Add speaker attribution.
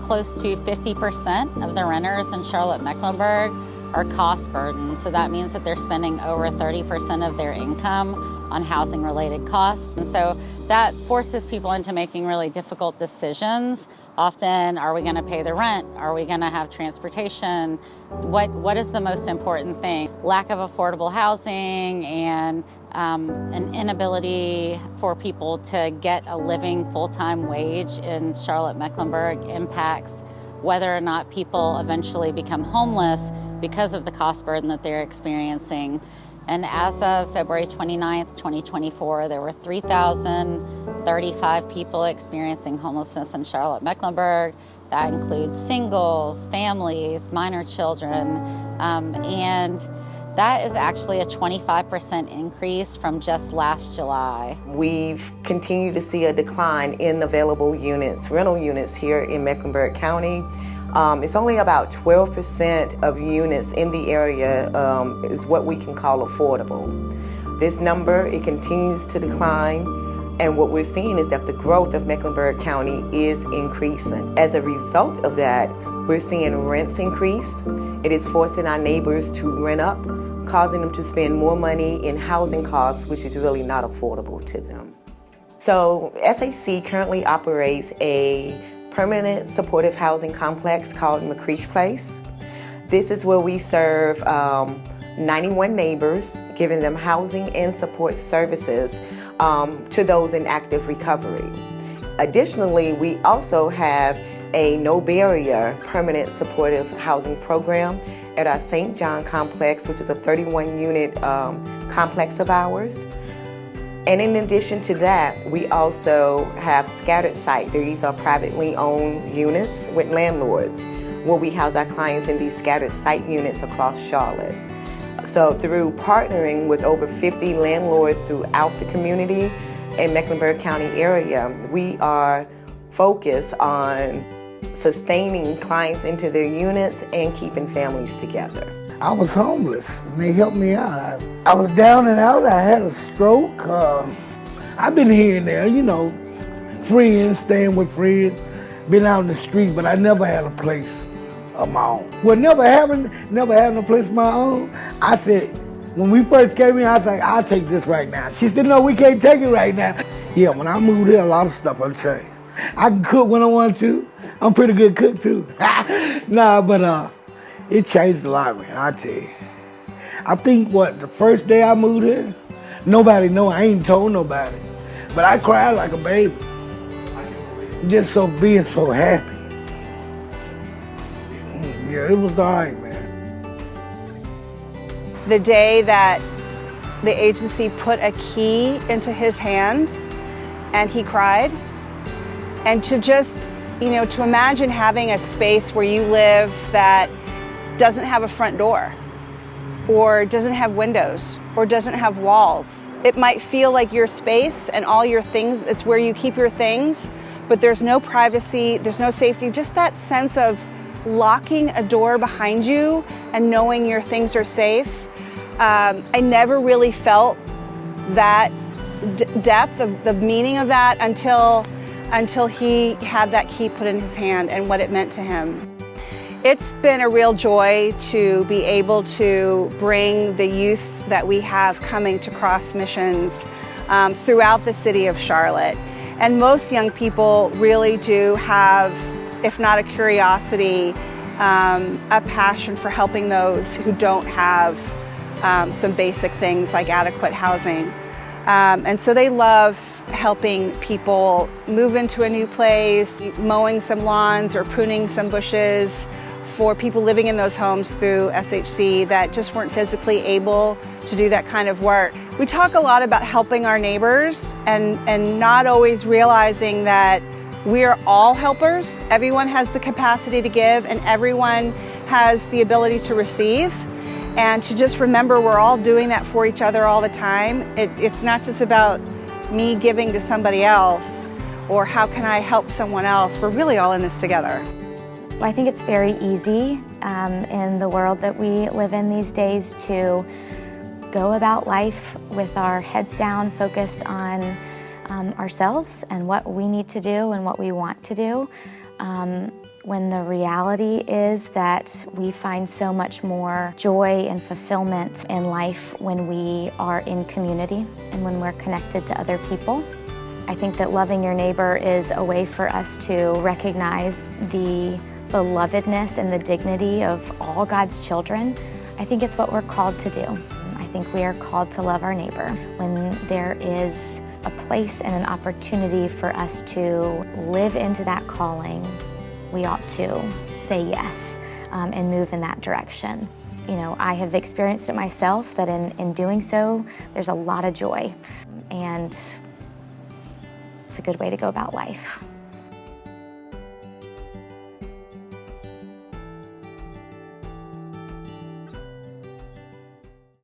Speaker 1: close to 50% of the renters in Charlotte-Mecklenburg are cost burdened. So that means that they're spending over 30% of their income on housing related costs. And so that forces people into making really difficult decisions. Often, are we going to pay the rent? Are we going to have transportation? What is the most important thing? Lack of affordable housing and an inability for people to get a living full-time wage in Charlotte-Mecklenburg impacts whether or not people eventually become homeless because of the cost burden that they're experiencing. And as of February 29th, 2024, there were 3,035 people experiencing homelessness in Charlotte-Mecklenburg. That includes singles, families, minor children, and that is actually a 25% increase from just last July.
Speaker 2: We've continued to see a decline in available units, rental units here in Mecklenburg County. It's only about 12% of units in the area is what we can call affordable. This number, it continues to decline, and what we're seeing is that the growth of Mecklenburg County is increasing. As a result of that, we're seeing rents increase. It is forcing our neighbors to rent up, causing them to spend more money in housing costs, which is really not affordable to them. So SHC currently operates a permanent supportive housing complex called McCreech Place. This is where we serve 91 neighbors, giving them housing and support services to those in active recovery. Additionally, we also have a no-barrier permanent supportive housing program at our St. John complex, which is a 31-unit complex of ours. And in addition to that, we also have scattered site. These are privately owned units with landlords where we house our clients in these scattered site units across Charlotte. So through partnering with over 50 landlords throughout the community in Mecklenburg County area, we are focused on sustaining clients into their units and keeping families together.
Speaker 3: I was homeless and they helped me out. I was down and out. I had a stroke. I've been here and there, friends, staying with friends, been out in the street, but I never had a place of my own. Well, never having a place of my own, I said, when we first came in, I was like, I'll take this right now. She said, no, we can't take it right now. Yeah, when I moved here, a lot of stuff will change. I can cook when I want to. I'm a pretty good cook too. But it changed a lot, man, I tell you. I think the first day I moved here, nobody know, I ain't told nobody. But I cried like a baby. Just being so happy. Yeah, it was all right, man.
Speaker 4: The day that the agency put a key into his hand and he cried, and to just, to imagine having a space where you live that doesn't have a front door, or doesn't have windows, or doesn't have walls. It might feel like your space and all your things, it's where you keep your things, but there's no privacy, there's no safety, just that sense of locking a door behind you and knowing your things are safe. I never really felt that depth of the meaning of that until he had that key put in his hand and what it meant to him. It's been a real joy to be able to bring the youth that we have coming to Cross Missions throughout the city of Charlotte. And most young people really do have, if not a curiosity, a passion for helping those who don't have some basic things like adequate housing. And so they love helping people move into a new place, mowing some lawns or pruning some bushes for people living in those homes through SHC that just weren't physically able to do that kind of work. We talk a lot about helping our neighbors and not always realizing that we are all helpers. Everyone has the capacity to give and everyone has the ability to receive. And to just remember we're all doing that for each other all the time. It's not just about me giving to somebody else or how can I help someone else. We're really all in this together.
Speaker 5: I think it's very easy in the world that we live in these days to go about life with our heads down, focused on ourselves and what we need to do and what we want to do. when the reality is that we find so much more joy and fulfillment in life when we are in community and when we're connected to other people. I think that loving your neighbor is a way for us to recognize the belovedness and the dignity of all God's children. I think it's what we're called to do. I think we are called to love our neighbor. When there is a place and an opportunity for us to live into that calling, we ought to say yes and move in that direction. You know, I have experienced it myself that in doing so, there's a lot of joy, and it's a good way to go about life.